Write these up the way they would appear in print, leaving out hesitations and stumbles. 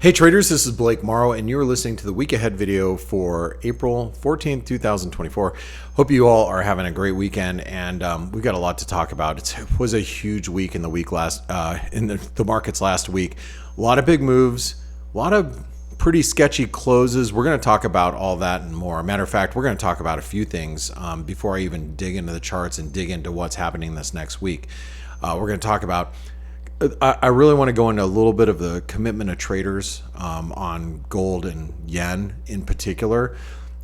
Hey traders, this is Blake Morrow, and you're listening to the week ahead video for April 14th, 2024. Hope you all are having a great weekend, and we've got a lot to talk about. It was a huge week in the the markets last week. A lot of big moves, a lot of pretty sketchy closes. We're going to talk about all that and more. Matter of fact, we're going to talk about a few things before I even dig into the charts and dig into what's happening this next week. We're going to talk about I really want to go into a little bit of the commitment of traders on gold and yen in particular.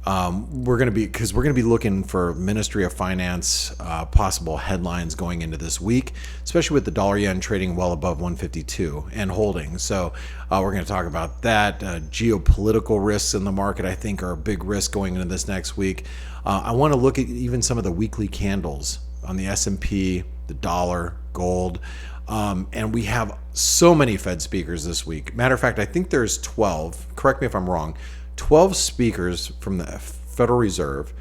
We're going to be looking for Ministry of Finance possible headlines going into this week, especially with the dollar yen trading well above 152 and holding. So we're going to talk about that. Geopolitical risks in the market, I think, are a big risk going into this next week. I want to look at even some of the weekly candles on the S&P, the dollar, gold. And we have so many Fed speakers this week. Matter of fact, I think there's 12, correct me if I'm wrong, 12 speakers from the Federal Reserve.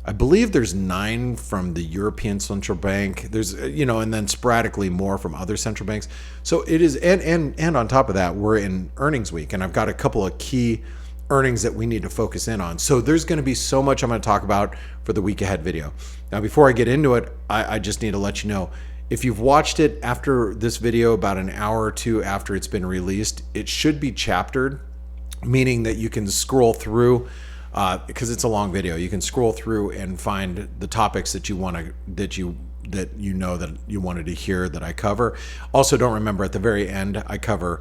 I believe there's 9 from the European Central Bank. There's, and then sporadically more from other central banks. So it is, and on top of that, we're in earnings week, and I've got a couple of key earnings that we need to focus in on. So there's going to be so much I'm going to talk about for the week ahead video. Now, before I get into it, I just need to let you know, if you've watched it after this video, about an hour or two after it's been released, it should be chaptered, meaning that you can scroll through, because it's a long video. You can scroll through and find the topics that you wanted to hear that I cover. Also, don't remember at the very end, I cover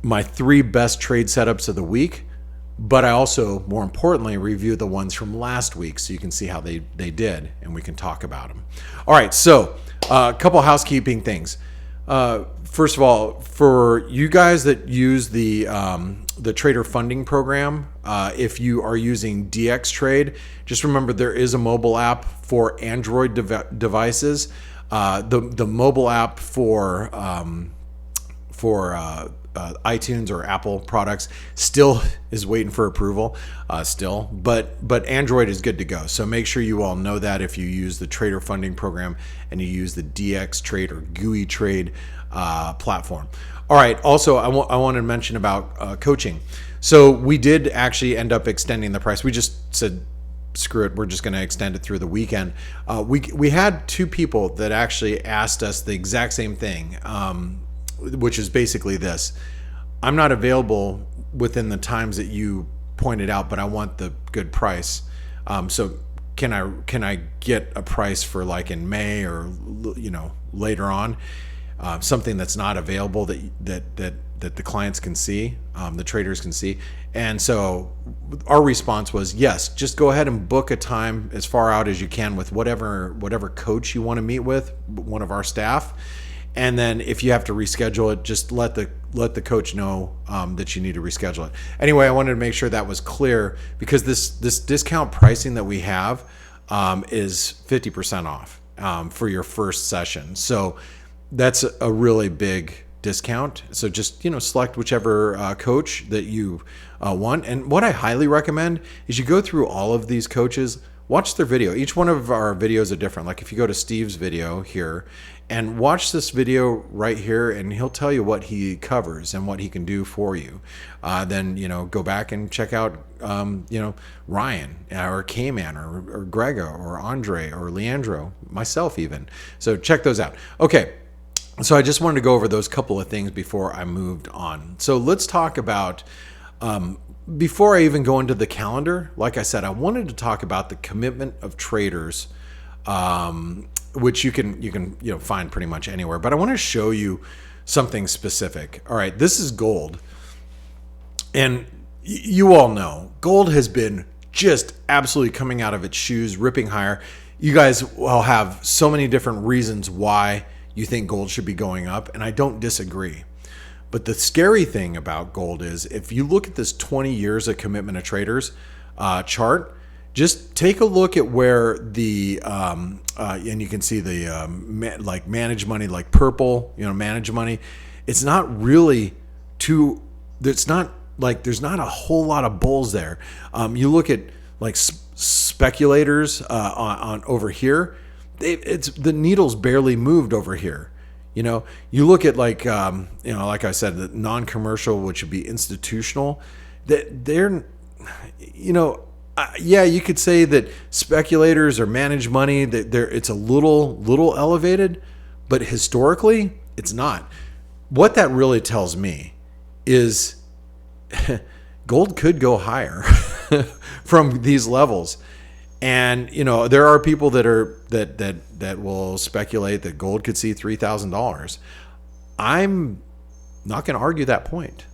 my 3 best trade setups of the week, but I also, more importantly, review the ones from last week so you can see how they did and we can talk about them. All right, so a couple housekeeping things. First of all, for you guys that use the trader funding program, if you are using DX Trade, just remember there is a mobile app for Android devices. The mobile app for iTunes or Apple products still is waiting for approval, but Android is good to go. So make sure you all know that if you use the trader funding program and you use the DX Trade or GUI Trade platform. All right. Also, I want to mention about coaching. So we did actually end up extending the price. We just said, screw it, we're just going to extend it through the weekend. We had 2 people that actually asked us the exact same thing, which is basically this: I'm not available within the times that you pointed out, but I want the good price. So can I get a price for like in May or later on, something that's not available that the clients can see, the traders can see? And so our response was, yes, just go ahead and book a time as far out as you can with whatever coach you want to meet with, one of our staff. And then if you have to reschedule it, just let the coach know that you need to reschedule it. Anyway, I wanted to make sure that was clear, because this discount pricing that we have is 50% off for your first session. So that's a really big discount. So just select whichever coach that you want. And what I highly recommend is you go through all of these coaches. Watch their video. Each one of our videos are different. Like if you go to Steve's video here and watch this video right here, and he'll tell you what he covers and what he can do for you. Then, go back and check out, Ryan or K-Man or Grego or Andre or Leandro, myself even. So check those out. Okay. So I just wanted to go over those couple of things before I moved on. So let's talk about, before I even go into the calendar, like I said, I wanted to talk about the commitment of traders, which you can find pretty much anywhere. But I want to show you something specific. All right, this is gold, and you all know gold has been just absolutely coming out of its shoes, ripping higher. You guys will have so many different reasons why you think gold should be going up, and I don't disagree. But the scary thing about gold is, if you look at this 20 years of commitment of traders chart, just take a look at where the and you can see the like managed money, like purple, managed money. It's not really too. It's not like there's not a whole lot of bulls there. You look at like speculators on over here. It's the needle's barely moved over here. You look at like like I said, the non-commercial, which would be institutional, that they're, yeah, you could say that speculators or managed money, that it's a little elevated, but historically it's not. What that really tells me is gold could go higher from these levels. And there are people that will speculate that gold could see $3,000. I'm not going to argue that point.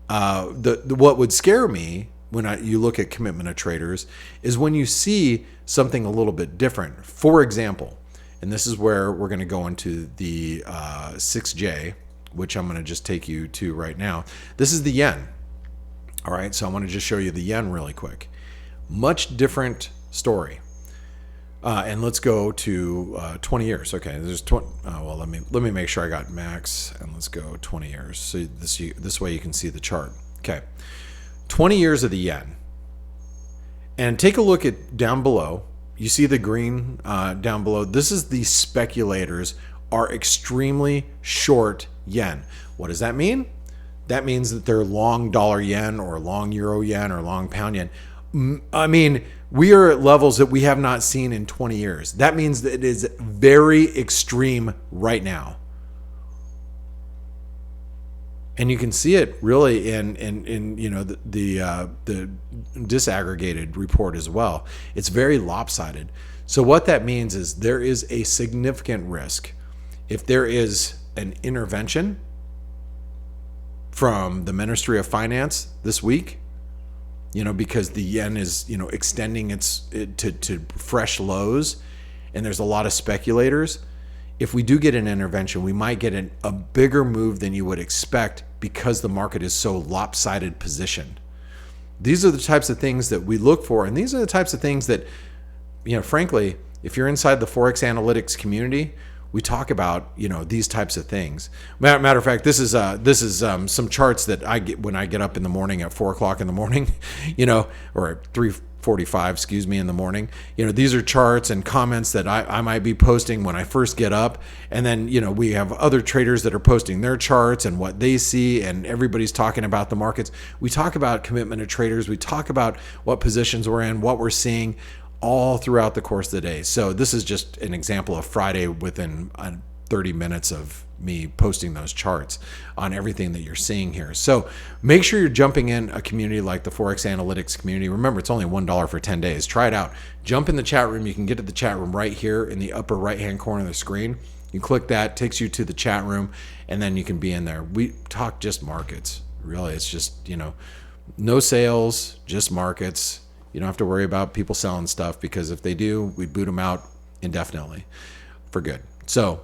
What would scare me when you look at commitment of traders is when you see something a little bit different. For example, and this is where we're going to go into the 6J, which I'm going to just take you to right now. This is the yen. All right, so I want to just show you the yen really quick. Much different story. And let's go to 20 years. Okay, there's 20. Well, let me make sure I got max, and let's go 20 years. So this way you can see the chart. Okay, 20 years of the yen. And take a look at down below. You see the green down below. This is the speculators are extremely short yen. What does that mean? That means that they're long dollar yen or long euro yen or long pound yen. I mean, we are at levels that we have not seen in 20 years. That means that it is very extreme right now. And you can see it really in the disaggregated report as well. It's very lopsided. So what that means is there is a significant risk. If there is an intervention from the Ministry of Finance this week, because the yen is, extending it to fresh lows, and there's a lot of speculators. If we do get an intervention, we might get a bigger move than you would expect because the market is so lopsided positioned. These are the types of things that we look for, and these are the types of things that, frankly, if you're inside the Forex analytics community, we talk about, these types of things. Matter of fact, this is some charts that I get when I get up in the morning at 4 o'clock in the morning, or at 3:45, in the morning. These are charts and comments that I might be posting when I first get up. And then, we have other traders that are posting their charts and what they see, and everybody's talking about the markets. We talk about commitment of traders. We talk about what positions we're in, what we're seeing, all throughout the course of the day. So this is just an example of Friday within 30 minutes of me posting those charts on everything that you're seeing here. So make sure you're jumping in a community like the Forex Analytics community. Remember, it's only $1 for 10 days. Try it out. Jump in the chat room. You can get to the chat room right here in the upper right-hand corner of the screen. You click that, takes you to the chat room, and then you can be in there. We talk just markets. Really, it's just, no sales, just markets. You don't have to worry about people selling stuff, because if they do, we boot them out indefinitely for good. So,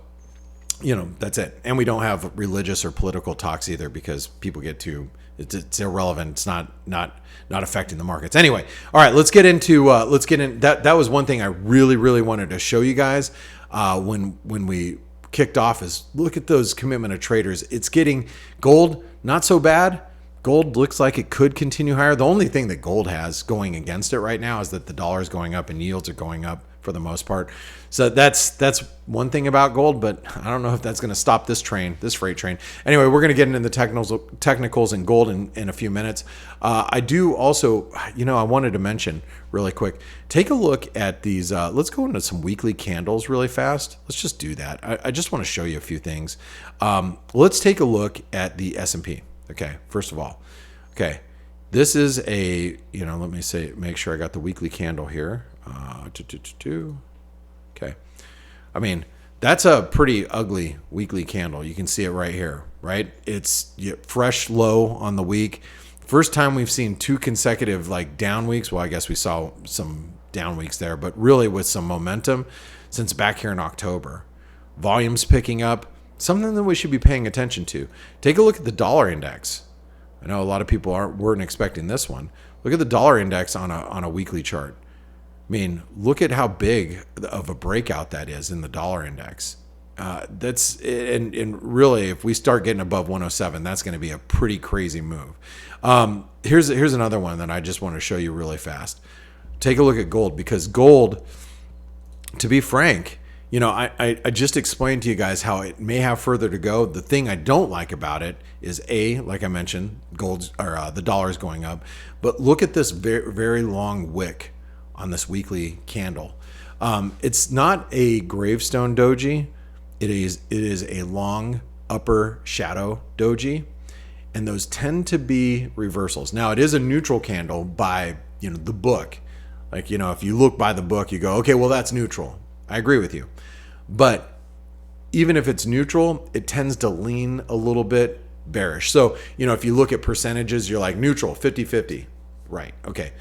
that's it. And we don't have religious or political talks either, because people get too, it's irrelevant. It's not affecting the markets. Anyway, all right, let's get in. That was one thing I really wanted to show you guys when we kicked off, is look at those commitment of traders. It's getting gold, not so bad. Gold looks like it could continue higher. The only thing that gold has going against it right now is that the dollar is going up and yields are going up for the most part. So that's one thing about gold, but I don't know if that's going to stop this freight train. Anyway, we're going to get into the technicals in gold in a few minutes. I do also, I wanted to mention really quick, take a look at these. Let's go into some weekly candles really fast. Let's just do that. I just want to show you a few things. Let's take a look at the S&P. Okay, first of all, okay, this is a, let me make sure I got the weekly candle here. Okay, I mean, that's a pretty ugly weekly candle. You can see it right here, right? It's fresh low on the week. First time we've seen 2 consecutive down weeks. Well, I guess we saw some down weeks there, but really with some momentum since back here in October. Volume's picking up. Something that we should be paying attention to. Take a look at the dollar index. I know a lot of people weren't expecting this one. Look at the dollar index on a weekly chart. I mean, look at how big of a breakout that is in the dollar index. That's and really, if we start getting above 107, that's going to be a pretty crazy move. Here's another one that I just want to show you really fast. Take a look at gold, because gold, to be frank, I just explained to you guys how it may have further to go. The thing I don't like about it is like I mentioned, the dollar is going up, but look at this very, very long wick on this weekly candle. It's not a gravestone doji. It is a long upper shadow doji, and those tend to be reversals. Now it is a neutral candle by the book. Like if you look by the book, you go, okay, well that's neutral. I agree with you. But even if it's neutral, it tends to lean a little bit bearish. So, if you look at percentages, you're like neutral, 50-50. Right. Okay.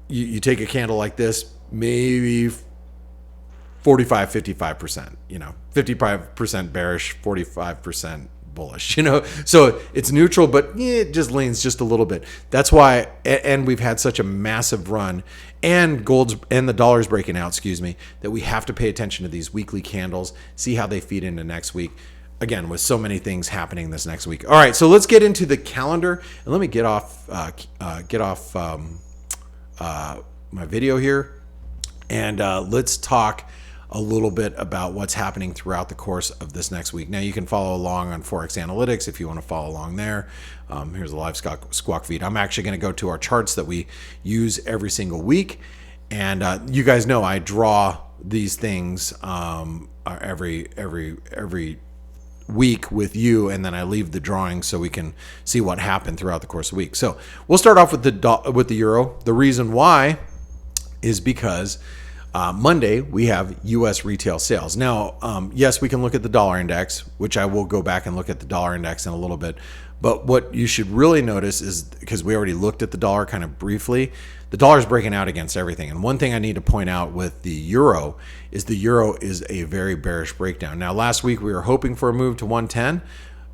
You take a candle like this, maybe 45-55%, 55% bearish, 45% bullish, so it's neutral, but it just leans just a little bit. That's why, and we've had such a massive run, and the dollar's breaking out, that we have to pay attention to these weekly candles, see how they feed into next week. Again, with so many things happening this next week. All right, so let's get into the calendar, and let me get off my video here, and let's talk a little bit about what's happening throughout the course of this next week. Now you can follow along on Forex Analytics if you want to follow along there. Here's a live squawk feed. I'm actually going to go to our charts that we use every single week, and you guys know I draw these things every week with you, and then I leave the drawing so we can see what happened throughout the course of the week. So we'll start off with the euro. The reason why is because Monday, we have U.S. retail sales. Now, yes, we can look at the dollar index, which I will go back and look at the dollar index in a little bit. But what you should really notice is, because we already looked at the dollar kind of briefly, the dollar is breaking out against everything. And one thing I need to point out with the euro is a very bearish breakdown. Now, last week we were hoping for a move to 110,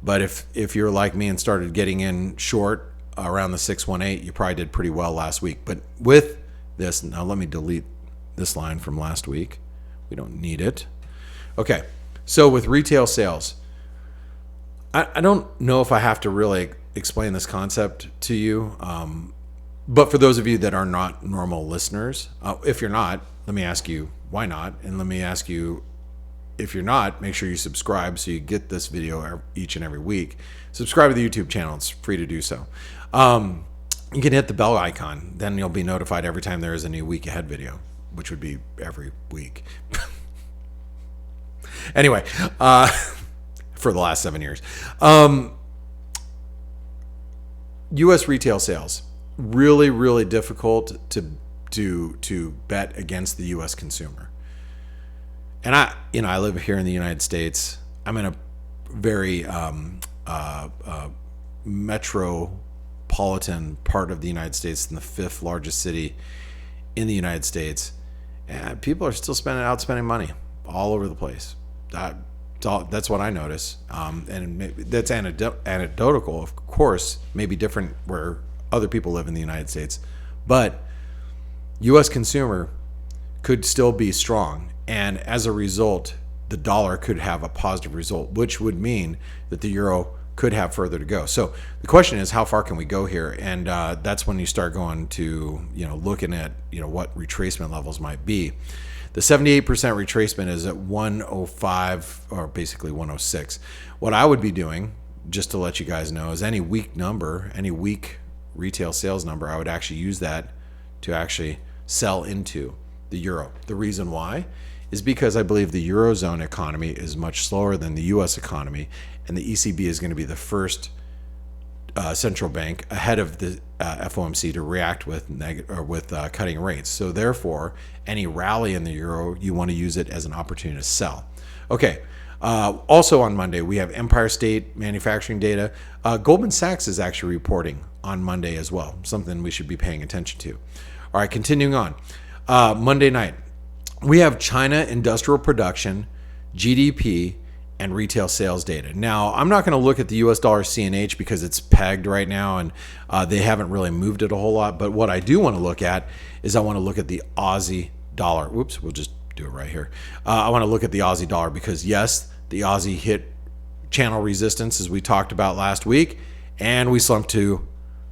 but if you're like me and started getting in short around the 618, you probably did pretty well last week. But with this, now let me delete this line from last week. We don't need it. Okay, so with retail sales, I don't know if I have to really explain this concept to you, but for those of you that are not normal listeners, if you're not, let me ask you why not, and let me ask you, if you're not, make sure you subscribe so you get this video each and every week. Subscribe to the YouTube channel. It's free to do so. You can hit the bell icon, then you'll be notified every time there is a new week ahead video, which would be every week. Anyway, for the last 7 years. U.S. retail sales, really, really difficult to bet against the U.S. consumer. And I live here in the United States. I'm in a very metropolitan part of the United States, in the 5th largest city in the United States. And people are still spending money all over the place. That's what I notice. And that's anecdotal, of course, maybe different where other people live in the United States. But U.S. consumer could still be strong. And as a result, the dollar could have a positive result, which would mean that the euro could have further to go. So the question is, how far can we go here? And that's when you start going to, looking at, what retracement levels might be. The 78% retracement is at 105, or basically 106. What I would be doing, just to let you guys know, is any weak retail sales number, I would actually use that to actually sell into the euro. The reason why is because I believe the Eurozone economy is much slower than the U.S. economy, and the ECB is going to be the first central bank ahead of the FOMC to react with cutting rates. So therefore, any rally in the euro, you want to use it as an opportunity to sell. Okay. Also on Monday, we have Empire State manufacturing data. Goldman Sachs is actually reporting on Monday as well, something we should be paying attention to. All right, continuing on. Monday night, we have China industrial production, GDP, and retail sales data. Now, I'm not going to look at the US dollar CNH because it's pegged right now, and they haven't really moved it a whole lot. But what I do want to look at is I want to look at the Aussie dollar. Whoops, we'll just do it right here. I want to look at the Aussie dollar because, yes, the Aussie hit channel resistance as we talked about last week, and we slumped to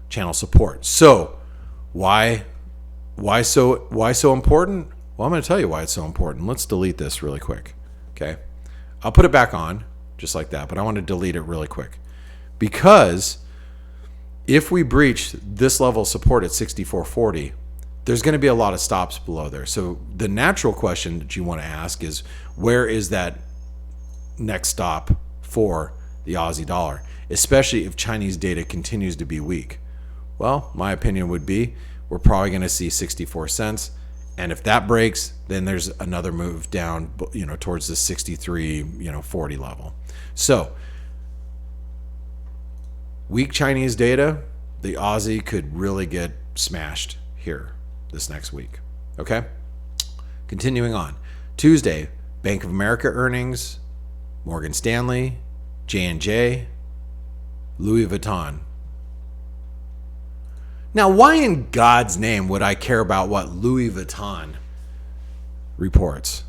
channel support. So why so important? Well, I'm going to tell you why it's so important. Let's delete this really quick. Okay. I'll put it back on just like that, but I want to delete it really quick because if we breach this level of support at 64.40, there's going to be a lot of stops below there. So the natural question that you want to ask is, where is that next stop for the Aussie dollar, especially if Chinese data continues to be weak? Well, my opinion would be we're probably going to see 64 cents. And if that breaks, then there's another move down, towards the 63, 40 level. So weak Chinese data, the Aussie could really get smashed here this next week. Okay. Continuing on. Tuesday, Bank of America earnings, Morgan Stanley, J&J, Louis Vuitton. Now, why in God's name would I care about what Louis Vuitton reports?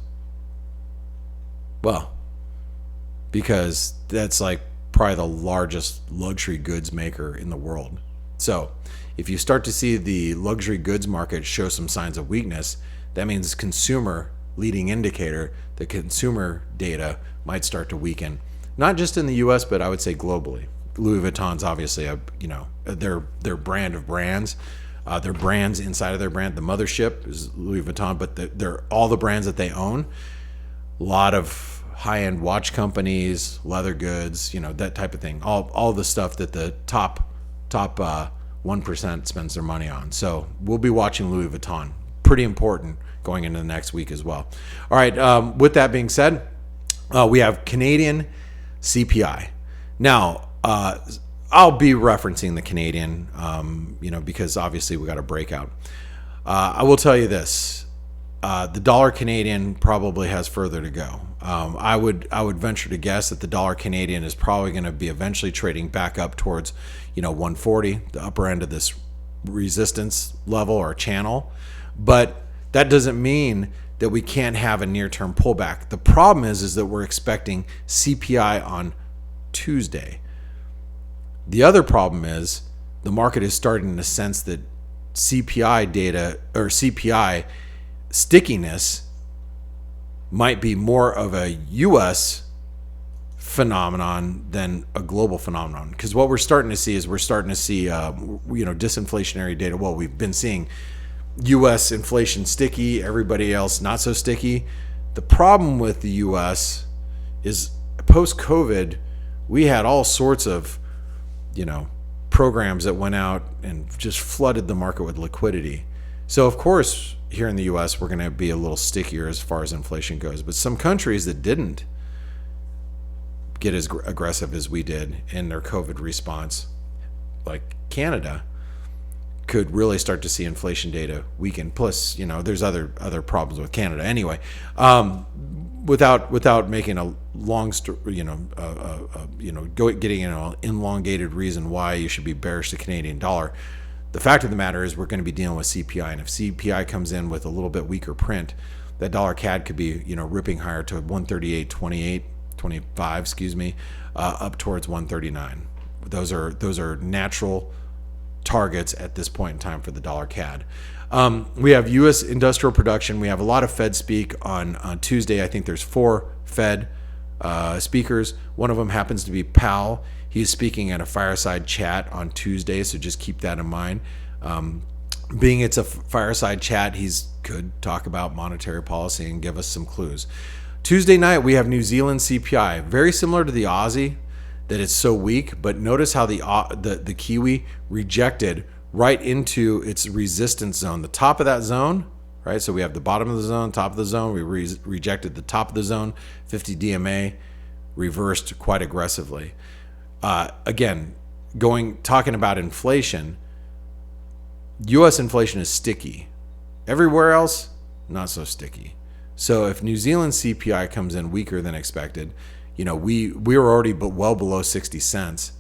Well, because that's like probably the largest luxury goods maker in the world. So if you start to see the luxury goods market show some signs of weakness, that means consumer leading indicator, the consumer data might start to weaken, not just in the US, but I would say globally. Louis Vuitton's obviously their brand of brands, their brands inside of their brand. The mothership is Louis Vuitton, but they're all the brands that they own. A lot of high-end watch companies, leather goods, that type of thing. All the stuff that the top 1% spends their money on. So we'll be watching Louis Vuitton. Pretty important going into the next week as well. All right. With that being said, we have Canadian CPI. Now, I'll be referencing the Canadian, because obviously we got a breakout. I will tell you this: the dollar Canadian probably has further to go. I would venture to guess that the dollar Canadian is probably going to be eventually trading back up towards 140, the upper end of this resistance level or channel. But that doesn't mean that we can't have a near-term pullback. The problem is that we're expecting CPI on Tuesday. The other problem is the market is starting to sense that CPI data or CPI stickiness might be more of a US phenomenon than a global phenomenon. Because what we're starting to see is disinflationary data. Well, we've been seeing US inflation sticky, everybody else not so sticky. The problem with the US is post-COVID, we had all sorts of programs that went out and just flooded the market with liquidity. So of course, here in the US, we're going to be a little stickier as far as inflation goes. But some countries that didn't get as aggressive as we did in their COVID response, like Canada, could really start to see inflation data weaken. Plus, there's other problems with Canada anyway. Without making a long story, getting an elongated reason why you should be bearish the Canadian dollar. The fact of the matter is we're going to be dealing with CPI, and if CPI comes in with a little bit weaker print, that dollar CAD could be ripping higher to 138.25, up towards 139. Those are natural targets at this point in time for the dollar CAD. We have U.S. industrial production. We have a lot of Fed speak on Tuesday. I think there's 4 Fed speakers. One of them happens to be Powell. He's speaking at a fireside chat on Tuesday, so just keep that in mind. Being it's a fireside chat, he could talk about monetary policy and give us some clues. Tuesday night, we have New Zealand CPI, very similar to the Aussie, that it's so weak, but notice how the Kiwi rejected right into its resistance zone, the top of that zone, right? So we have the bottom of the zone, top of the zone. We rejected the top of the zone. 50 DMA reversed quite aggressively. Again, talking about inflation, U.S. inflation is sticky. Everywhere else, not so sticky. So if New Zealand CPI comes in weaker than expected, we were already well below 60 cents.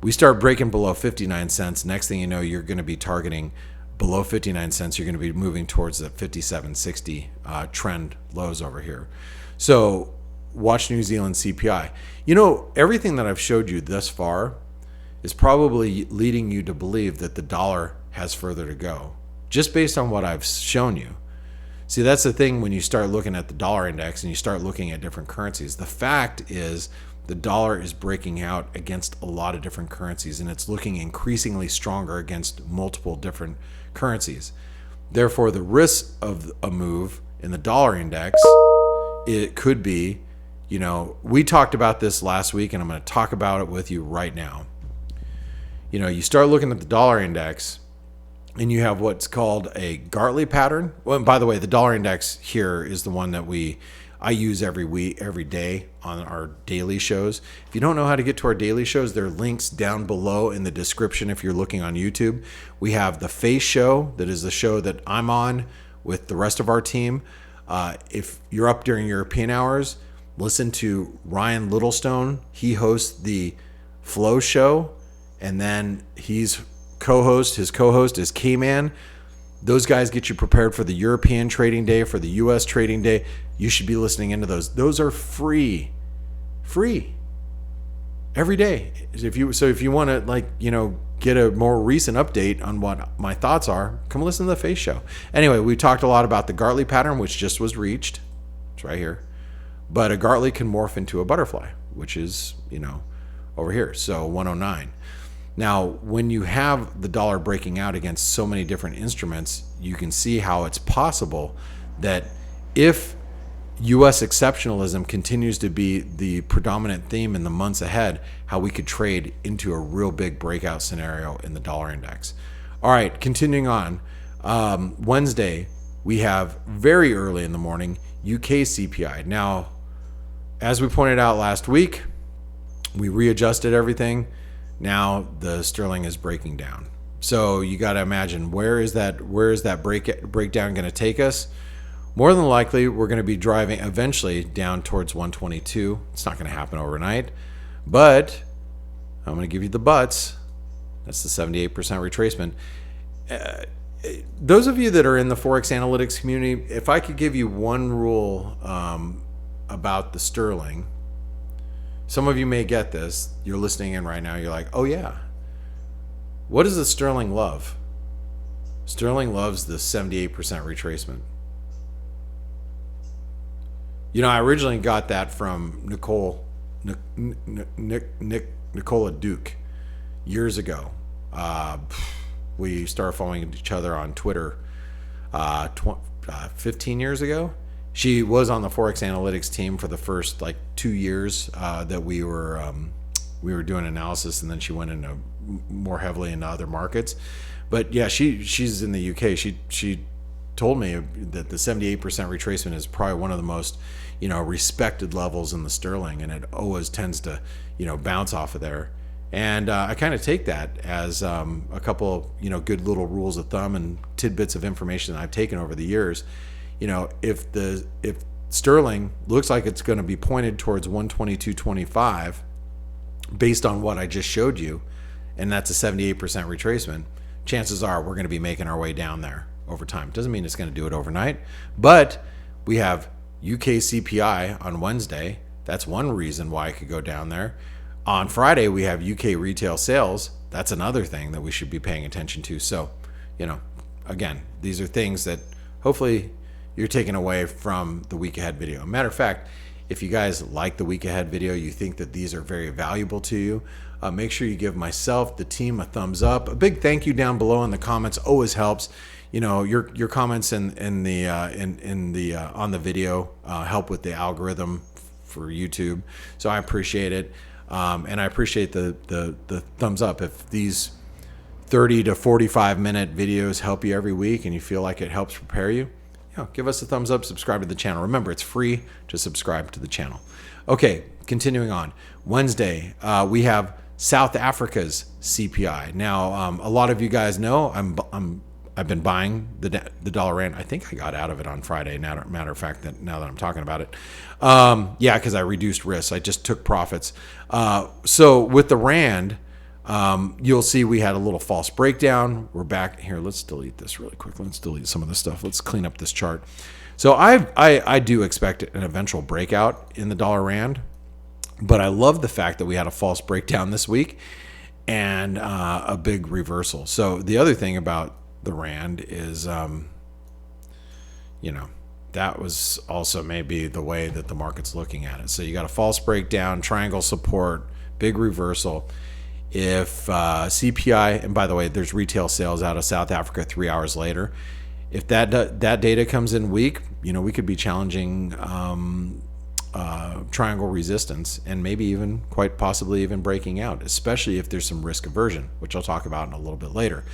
We start breaking below 59 cents. Next thing you know, you're going to be targeting below 59 cents. You're going to be moving towards the 57.60 trend lows over here. So watch New Zealand CPI. Everything that I've showed you thus far is probably leading you to believe that the dollar has further to go, just based on what I've shown you. See, that's the thing when you start looking at the dollar index and you start looking at different currencies. The fact is the dollar is breaking out against a lot of different currencies, and it's looking increasingly stronger against multiple different currencies. Therefore, the risk of a move in the dollar index, it could be, we talked about this last week, and I'm going to talk about it with you right now. You start looking at the dollar index, and you have what's called a Gartley pattern. Well, and by the way, the dollar index here is the one that I use every day on our daily shows. If you don't know how to get to our daily shows, there are links down below in the description if you're looking on YouTube. We have the F.A.C.E show, that is the show that I'm on with the rest of our team. If you're up during European hours, listen to Ryan Littlestone. He hosts the Flow show, and then his co-host is K-Man. Those guys get you prepared for the European trading day, for the US trading day. You should be listening into those. Those are free every day. If you want to get a more recent update on what my thoughts are, come listen to the F.A.C.E show. Anyway, we talked a lot about the Gartley pattern, which just was reached. It's right here. But a Gartley can morph into a butterfly, which is, over here. So 109. Now, when you have the dollar breaking out against so many different instruments, you can see how it's possible that if U.S. exceptionalism continues to be the predominant theme in the months ahead, how we could trade into a real big breakout scenario in the dollar index. All right, continuing on. Wednesday, we have very early in the morning UK CPI. Now, as we pointed out last week, we readjusted everything. Now the sterling is breaking down. So you got to imagine, where is that breakdown going to take us? More than likely, we're going to be driving eventually down towards 122. It's not going to happen overnight, but I'm going to give you the buts. That's the 78% retracement. Those of you that are in the Forex analytics community, if I could give you one rule about the sterling, some of you may get this. You're listening in right now. You're like, oh yeah. What does the sterling love? Sterling loves the 78% retracement. I originally got that from Nicola Duke years ago. We started following each other on Twitter 15 years ago. She was on the Forex analytics team for the first 2 years that we were doing analysis, and then she went into more heavily into other markets. But yeah, she's in the UK. She told me that the 78% retracement is probably one of the most respected levels in the sterling, and it always tends to bounce off of there. And I kind of take that as a couple good little rules of thumb and tidbits of information that I've taken over the years. If sterling looks like it's going to be pointed towards 122.25 based on what I just showed you, and that's a 78% retracement, chances are we're going to be making our way down there over time. Doesn't mean it's going to do it overnight, but we have UK CPI on Wednesday. That's one reason why it could go down there. On Friday, we have UK retail sales. That's another thing that we should be paying attention to. So, again, these are things that hopefully you're taking away from the week ahead video. Matter of fact, if you guys like the week ahead video, you think that these are very valuable to you, make sure you give myself, the team, a thumbs up. A big thank you down below in the comments always helps. Your comments on the video help with the algorithm for YouTube, so I appreciate it, and I appreciate the thumbs up. If these 30 to 45 minute videos help you every week and you feel like it helps prepare you, give us a thumbs up, subscribe to the channel. Remember, it's free to subscribe to the channel. Okay, continuing on. Wednesday, we have South Africa's CPI. Now, a lot of you guys know I've been buying the dollar rand. I think I got out of it on Friday. Matter of fact, that now that I'm talking about it, because I reduced risks. I just took profits. So with the rand, you'll see we had a little false breakdown. We're back here. Let's delete this really quick. Let's delete some of this stuff. Let's clean up this chart. So I do expect an eventual breakout in the dollar rand, but I love the fact that we had a false breakdown this week and a big reversal. So the other thing about the rand is, that was also maybe the way that the market's looking at it. So you got a false breakdown, triangle support, big reversal. If CPI, and by the way, there's retail sales out of South Africa 3 hours later. If that data comes in weak, we could be challenging triangle resistance and maybe even quite possibly even breaking out, especially if there's some risk aversion, which I'll talk about in a little bit later.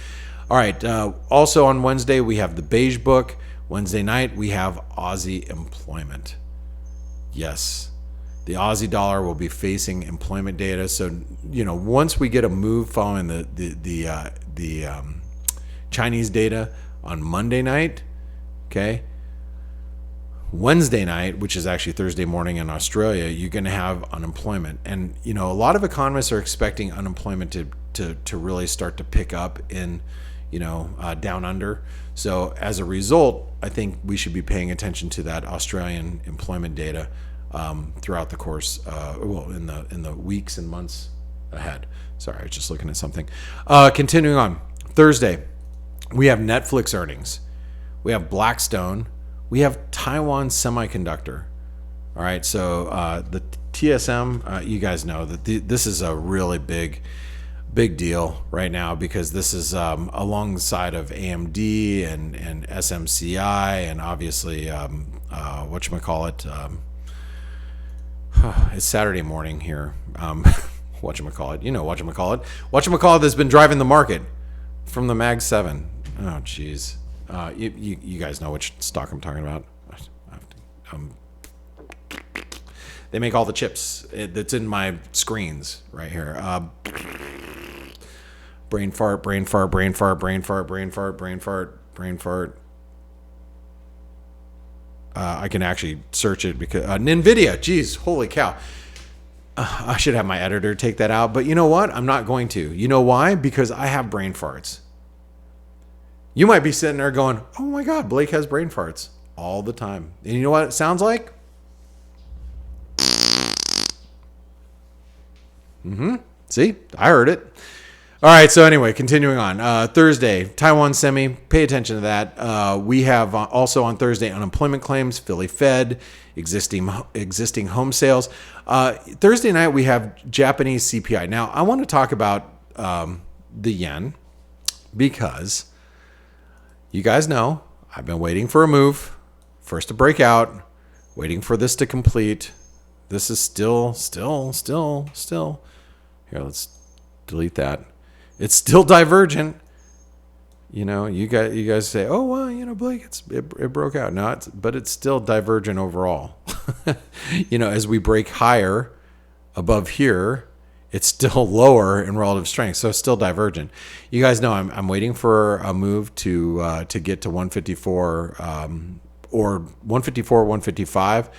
All right. Also on Wednesday, we have the beige book. Wednesday night, we have Aussie employment. Yes. The Aussie dollar will be facing employment data. So, once we get a move following the Chinese data on Monday night, okay, Wednesday night, which is actually Thursday morning in Australia, you're going to have unemployment. And, a lot of economists are expecting unemployment to really start to pick up in, down under. So as a result, I think we should be paying attention to that Australian employment data throughout the course, in the weeks and months ahead. Sorry, I was just looking at something. Continuing on, Thursday, we have Netflix earnings. We have Blackstone. We have Taiwan Semiconductor. All right, so the TSM, you guys know that this is a really big deal right now because this is alongside of AMD and SMCI and obviously whatchamacallit. It's Saturday morning here. Whatchamacallit, whatchamacallit has been driving the market from the Mag 7. Oh, geez. You guys know which stock I'm talking about. They make all the chips. That's in my screens right here. Brain fart. I can actually search it because NVIDIA. Geez, holy cow. I should have my editor take that out. But you know what? I'm not going to. You know why? Because I have brain farts. You might be sitting there going, oh my God, Blake has brain farts all the time. And you know what it sounds like? See, I heard it. All right. So anyway, continuing on. Thursday, Taiwan Semi. Pay attention to that. We have also on Thursday unemployment claims, Philly Fed, existing home sales. Thursday night we have Japanese CPI. Now I want to talk about the yen because you guys know I've been waiting for a move, first to break out, waiting for this to complete. This is still. Here, let's delete that. It's still divergent. You guys say, oh, well, Blake, it broke out. No, but it's still divergent overall. As we break higher above here, it's still lower in relative strength. So it's still divergent. You guys know I'm waiting for a move to get to 154 or 154, 155.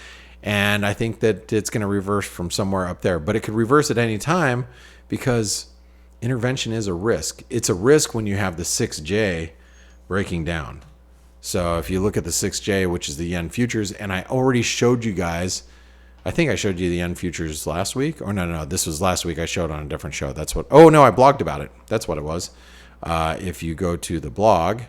And I think that it's going to reverse from somewhere up there. But it could reverse at any time because intervention is a risk. It's a risk when you have the 6J breaking down. So if you look at the 6J, which is the yen futures, and I already showed you guys, I think I showed you the yen futures last week. Or no, this was last week. I showed on a different show. I blogged about it. That's what it was. If you go to the blog,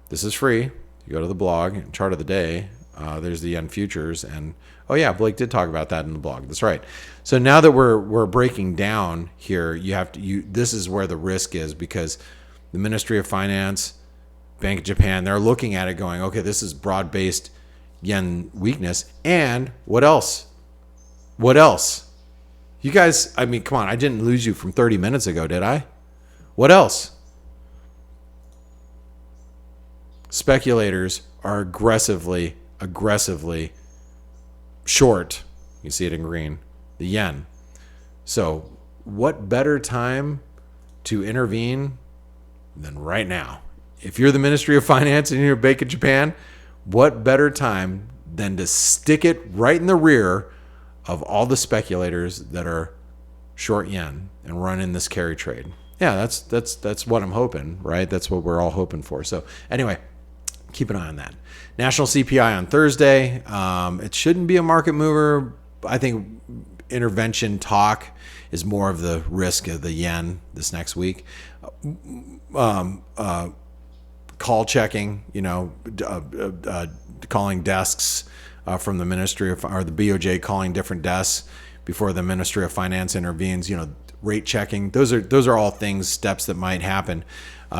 this is free. You go to the blog, chart of the day, there's the yen futures, and oh yeah, Blake did talk about that in the blog. That's right. So now that we're breaking down here, this is where the risk is because the Ministry of Finance, Bank of Japan, they're looking at it going, okay, this is broad-based yen weakness. And what else? What else? You guys, I mean, come on, I didn't lose you from 30 minutes ago, did I? What else? Speculators are aggressively short. You see it in green, the yen. So what better time to intervene than right now? If you're the Ministry of Finance and you're Bank of Japan, what better time than to stick it right in the rear of all the speculators that are short yen and run in this carry trade? Yeah, that's what I'm hoping, right? That's what we're all hoping for. So anyway, keep an eye on that. National CPI on Thursday. It shouldn't be a market mover. I think intervention talk is more of the risk of the yen this next week. Call checking, calling desks from the Ministry of, or the BOJ calling different desks before the Ministry of Finance intervenes. Rate checking. Those are all things, steps that might happen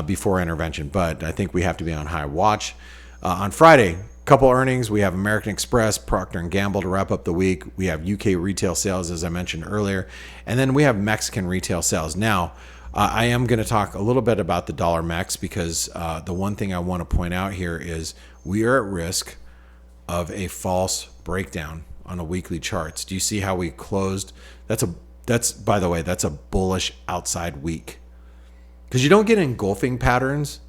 before intervention. But I think we have to be on high watch. On Friday, couple earnings. We have American Express, Procter & Gamble to wrap up the week. We have UK retail sales, as I mentioned earlier. And then we have Mexican retail sales. Now, I am going to talk a little bit about the dollar mex, because the one thing I want to point out here is we are at risk of a false breakdown on a weekly charts. Do you see how we closed? That's by the way, that's a bullish outside week, because you don't get engulfing patterns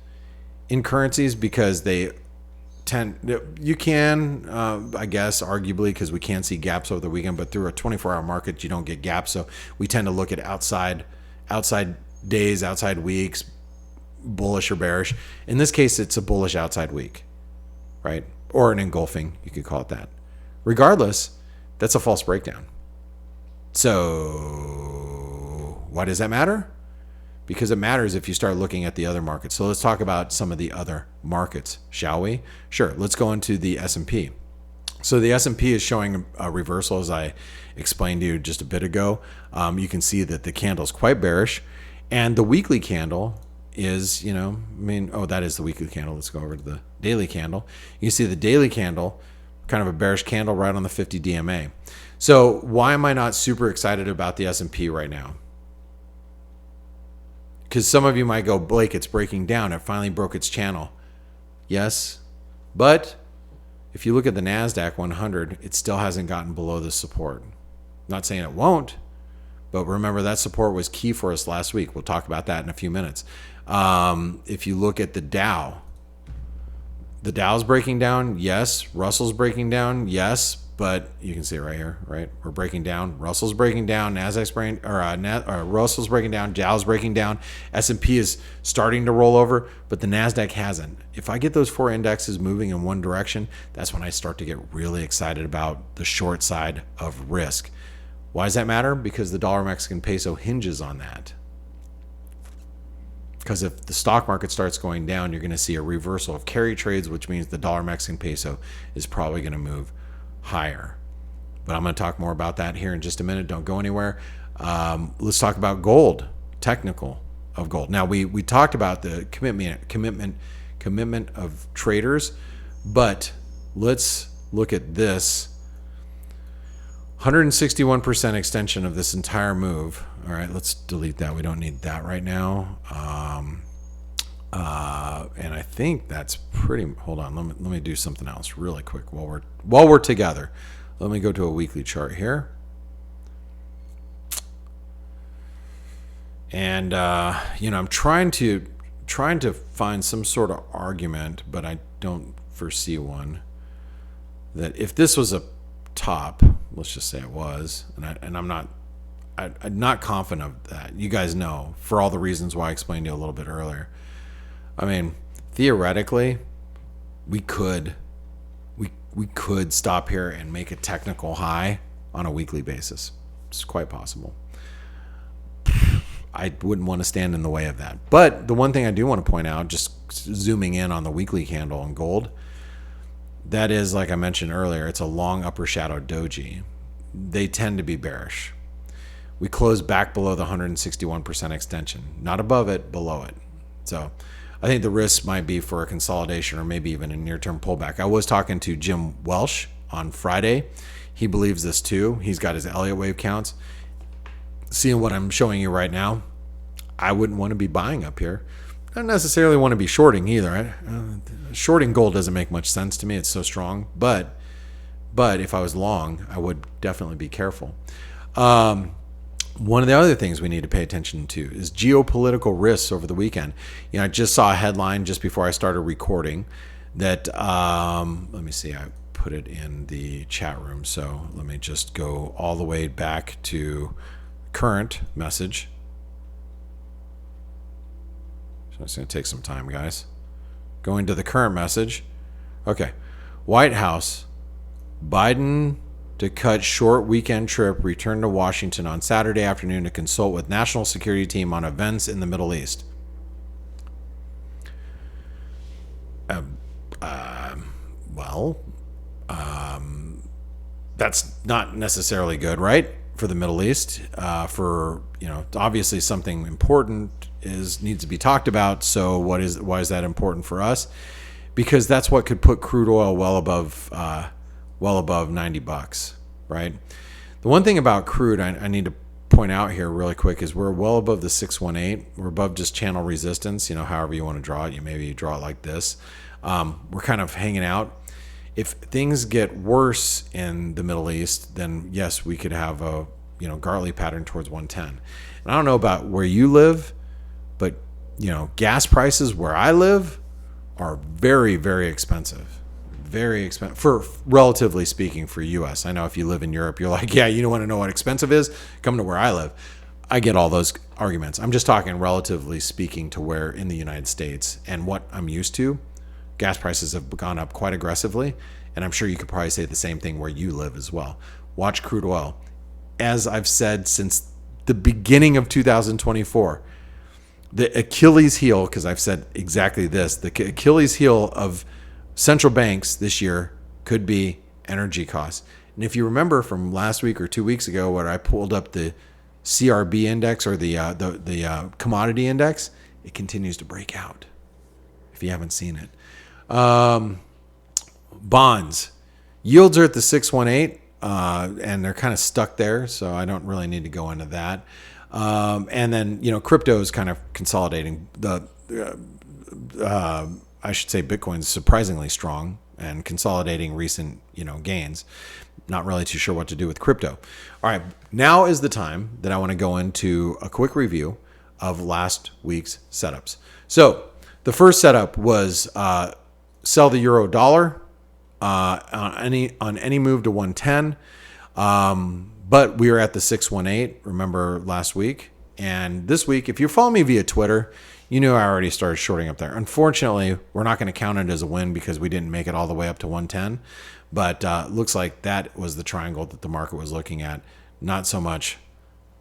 in currencies, because they you can, I guess, arguably, because we can see gaps over the weekend, but through a 24-hour market, you don't get gaps. So we tend to look at outside days, outside weeks, bullish or bearish. In this case, it's a bullish outside week, right? Or an engulfing, you could call it that. Regardless, that's a false breakdown. So why does that matter? Because it matters if you start looking at the other markets. So let's talk about some of the other markets, shall we? Sure. Let's go into the S&P. So the S&P is showing a reversal, as I explained to you just a bit ago. You can see that the candle is quite bearish, and the weekly candle is, that is the weekly candle. Let's go over to the daily candle. You can see the daily candle, kind of a bearish candle right on the 50 DMA. So why am I not super excited about the S&P right now? Because some of you might go, Blake, it's breaking down. It finally broke its channel. Yes, but if you look at the NASDAQ 100, it still hasn't gotten below the support. Not saying it won't, but remember that support was key for us last week. We'll talk about that in a few minutes. If you look at the Dow, the Dow's breaking down. Yes. Russell's breaking down. Yes. But you can see it right here, right? We're breaking down. Russell's breaking down. Nasdaq's breaking, Russell's breaking down. Dow's breaking down. S&P is starting to roll over, but the Nasdaq hasn't. If I get those four indexes moving in one direction, that's when I start to get really excited about the short side of risk. Why does that matter? Because the dollar Mexican peso hinges on that. Because if the stock market starts going down, you're going to see a reversal of carry trades, which means the dollar Mexican peso is probably going to move higher. But I'm going to talk more about that here in just a minute. Don't go anywhere. Let's talk about gold, technical of gold. Now we talked about the commitment of traders, but let's look at this 161% extension of this entire move. All right, let's delete that. We don't need that right now. And I think that's pretty. Hold on, let me do something else really quick while we're together. Let me go to a weekly chart here, and I'm trying to find some sort of argument, but I don't foresee one. That if this was a top, let's just say it was, and I'm not confident of that. You guys know, for all the reasons why I explained to you a little bit earlier. I mean, theoretically, we could stop here and make a technical high on a weekly basis. It's quite possible. I wouldn't want to stand in the way of that. But the one thing I do want to point out, just zooming in on the weekly candle on gold, that is, like I mentioned earlier, it's a long upper shadow doji. They tend to be bearish. We closed back below the 161% extension. Not above it, below it. So I think the risk might be for a consolidation or maybe even a near-term pullback. I was talking to Jim Welsh on Friday. He believes this too. He's got his Elliott wave counts. Seeing what I'm showing you right now, I wouldn't want to be buying up here. I don't necessarily want to be shorting either. Shorting gold doesn't make much sense to me. It's so strong. But if I was long, I would definitely be careful. One of the other things we need to pay attention to is geopolitical risks over the weekend. I just saw a headline just before I started recording that, let me see, I put it in the chat room. So let me just go all the way back to current message. So it's going to take some time, guys. Going to the current message. Okay. White House, Biden to cut short weekend trip, return to Washington on Saturday afternoon to consult with national security team on events in the Middle East. Well, that's not necessarily good, right? For the Middle East, obviously something important needs to be talked about. So why is that important for us? Because that's what could put crude oil well above $90, right? The one thing about crude I need to point out here really quick is we're well above the 618. We're above just channel resistance, however you want to draw it. Maybe you draw it like this. We're kind of hanging out. If things get worse in the Middle East, then yes, we could have a Gartley pattern towards 110. And I don't know about where you live, but gas prices where I live are very, very expensive. Very expensive for, relatively speaking, for US. I know if you live in Europe, you're like, yeah, you don't want to know what expensive is? Come to where I live. I get all those arguments. I'm just talking relatively speaking to where in the United States and what I'm used to. Gas prices have gone up quite aggressively, and I'm sure you could probably say the same thing where you live as well. Watch crude oil. As I've said since the beginning of 2024, the Achilles heel, because I've said exactly this, the Achilles heel of central banks this year could be energy costs. And if you remember from last week or 2 weeks ago where I pulled up the CRB index or the commodity index, it continues to break out if you haven't seen it. Bonds. Yields are at the 618, and they're kind of stuck there, so I don't really need to go into that. And then, crypto is kind of consolidating. I should say Bitcoin's surprisingly strong and consolidating recent, gains. Not really too sure what to do with crypto. All right, now is the time that I want to go into a quick review of last week's setups. So the first setup was sell the euro dollar on any move to 110. But we were at the 618, remember last week. And this week, if you follow me via Twitter, you knew I already started shorting up there. Unfortunately, we're not going to count it as a win because we didn't make it all the way up to 110. But looks like that was the triangle that the market was looking at, not so much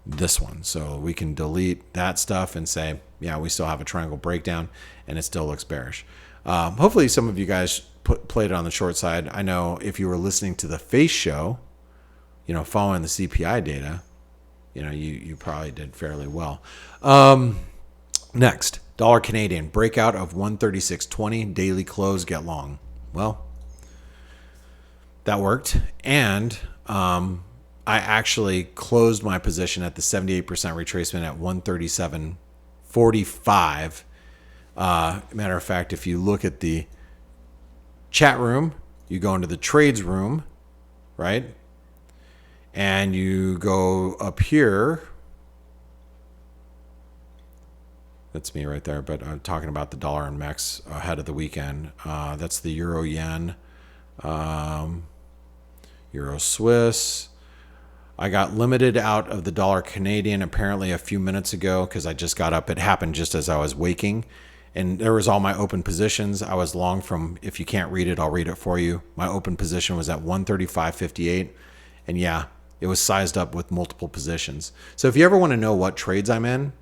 this one. So we can delete that stuff and say, yeah, we still have a triangle breakdown and it still looks bearish. Hopefully some of you guys played it on the short side. I know if you were listening to the F.A.C.E show, following the CPI data, you probably did fairly well. Next, dollar Canadian, breakout of 136.20, daily close, get long. Well, that worked. And I actually closed my position at the 78% retracement at 137.45. Matter of fact, if you look at the chat room, you go into the trades room, right? And you go up here. That's me right there, but I'm talking about the dollar and MEX ahead of the weekend. That's the Euro Yen, Euro Swiss. I got limited out of the dollar Canadian apparently a few minutes ago because I just got up. It happened just as I was waking. And there was all my open positions. I was long from, if you can't read it, I'll read it for you. My open position was at 135.58. And yeah, it was sized up with multiple positions. So if you ever want to know what trades I'm in,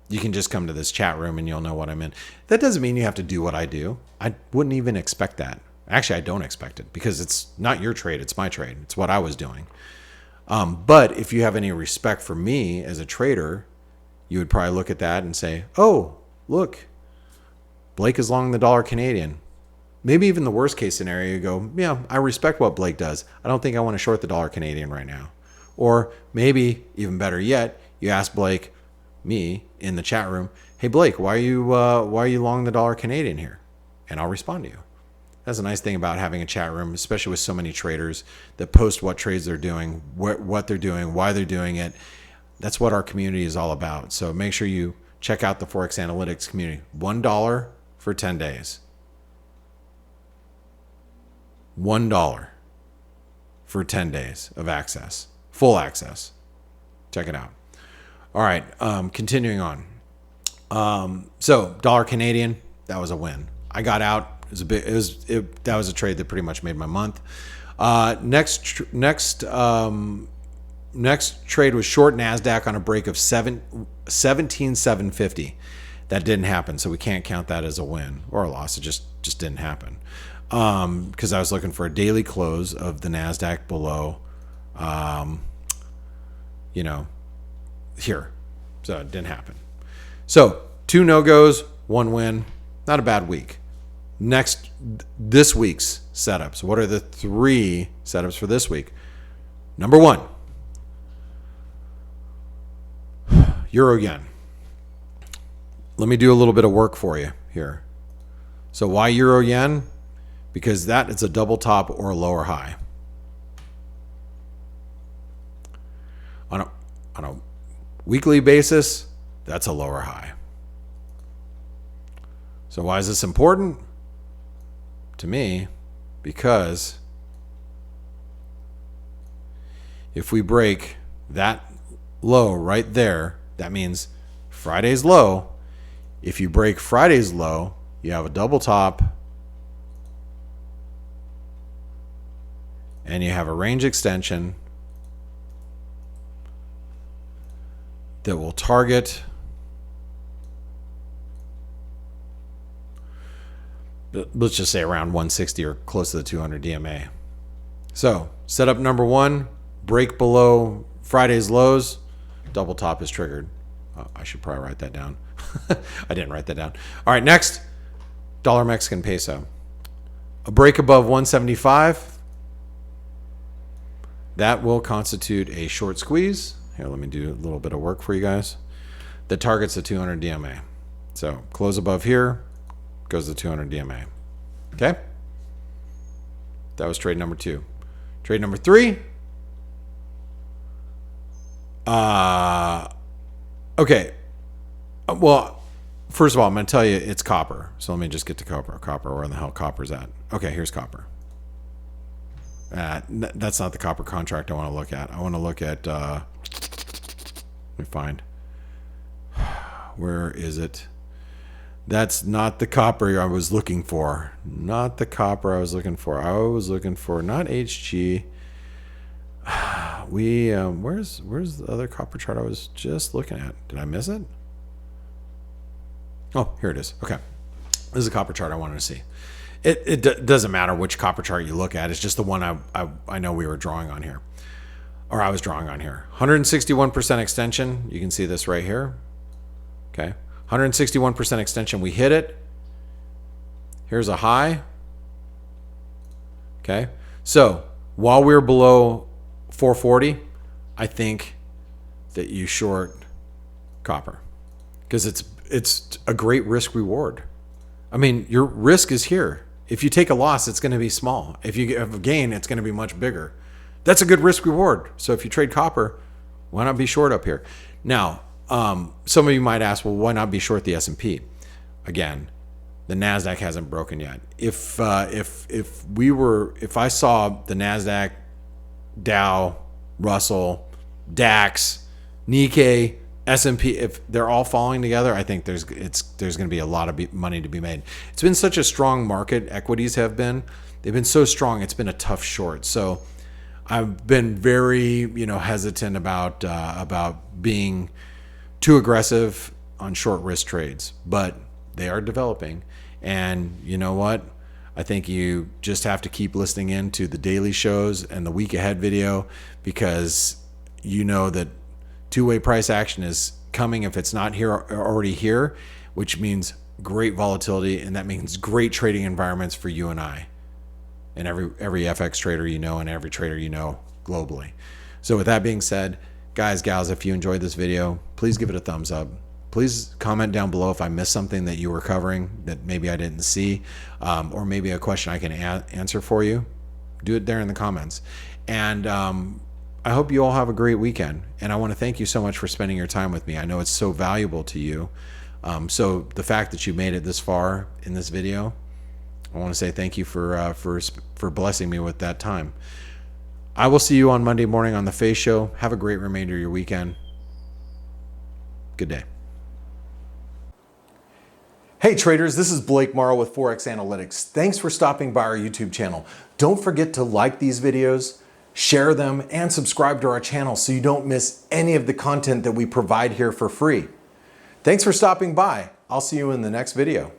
you can just come to this chat room and you'll know what I'm in. That doesn't mean you have to do what I do. I wouldn't even expect that. Actually, I don't expect it because it's not your trade. It's my trade. It's what I was doing. But if you have any respect for me as a trader, you would probably look at that and say, oh, look, Blake is long the dollar Canadian. Maybe even the worst case scenario, you go, yeah, I respect what Blake does. I don't think I want to short the dollar Canadian right now. Or maybe even better yet, you ask Blake, me in the chat room, hey Blake, why are you long the dollar Canadian here? And I'll respond to you. That's a nice thing about having a chat room, especially with so many traders that post what trades they're doing, what they're doing, why they're doing it. That's what our community is all about. So make sure you check out the Forex Analytics community. $1 for 10 days. $1 for 10 days of access, full access. Check it out. All right, continuing on. So dollar Canadian, that was a win. I got out. That was a trade that pretty much made my month. Next trade was short NASDAQ on a break of 17,750. That didn't happen, so we can't count that as a win or a loss. It just didn't happen. because I was looking for a daily close of the NASDAQ below, you know, here. So it didn't happen. So 2 no-goes, 1 win. Not a bad week. Next, this week's setups. What are the 3 setups for this week? Number 1, Euro Yen. Let me do a little bit of work for you here. So why Euro Yen? Because that is a double top or a lower high. On a weekly basis, that's a lower high. So why is this important? To me, because if we break that low right there, that means Friday's low. If you break Friday's low, you have a double top and you have a range extension that will target let's just say around 160 or close to the 200 DMA. So setup number 1, break below Friday's lows, double top is triggered. I should probably write that down. I didn't write that down. All right, next, dollar Mexican peso. A break above 175, that will constitute a short squeeze. Here, let me do a little bit of work for you guys. That targets the 200 DMA. So close above here, goes to 200 DMA. Okay? That was trade number 2. Trade number 3. Okay. Well, first of all, I'm going to tell you it's copper. So let me just get to copper. Copper, where the hell copper's at? Okay, here's copper. That's not the copper contract I want to look at. I want to look at, let me find. Where is it? That's not the copper I was looking for. Not the copper I was looking for. I was looking for not HG. Where's the other copper chart I was just looking at? Did I miss it? Oh, here it is. Okay. This is a copper chart I wanted to see. It doesn't matter which copper chart you look at. It's just the one I know we were drawing on here. Or I was drawing on here. 161% extension. You can see this right here. Okay. 161% extension. We hit it. Here's a high. Okay. So while we're below 440, I think that you short copper because it's a great risk reward. I mean, your risk is here. If you take a loss, it's going to be small. If you have a gain, it's going to be much bigger. That's a good risk reward. So if you trade copper, why not be short up here? Now, some of you might ask, well, why not be short the S&P? Again, the NASDAQ hasn't broken yet. If I saw the NASDAQ, Dow, Russell, DAX, Nikkei, S&P, if they're all falling together, I think there's going to be a lot of money to be made. It's been such a strong market. Equities have been. They've been so strong. It's been a tough short. So I've been very, hesitant about being too aggressive on short risk trades, but they are developing. And you know what? I think you just have to keep listening in to the daily shows and the week ahead video, because you know that two-way price action is coming if it's not here already here, which means great volatility, and that means great trading environments for you and I and every FX trader and every trader globally. So with that being said, guys, gals, if you enjoyed this video, please give it a thumbs up. Please comment down below if I missed something that you were covering that maybe I didn't see, or maybe a question I can answer for you. Do it there in the comments. And I hope you all have a great weekend. And I want to thank you so much for spending your time with me. I know it's so valuable to you. So the fact that you made it this far in this video, I want to say thank you for blessing me with that time. I will see you on Monday morning on the F.A.C.E show. Have a great remainder of your weekend. Good day. Hey traders, this is Blake Morrow with Forex Analytics. Thanks for stopping by our YouTube channel. Don't forget to like these videos, share them, and subscribe to our channel so you don't miss any of the content that we provide here for free. Thanks for stopping by. I'll see you in the next video.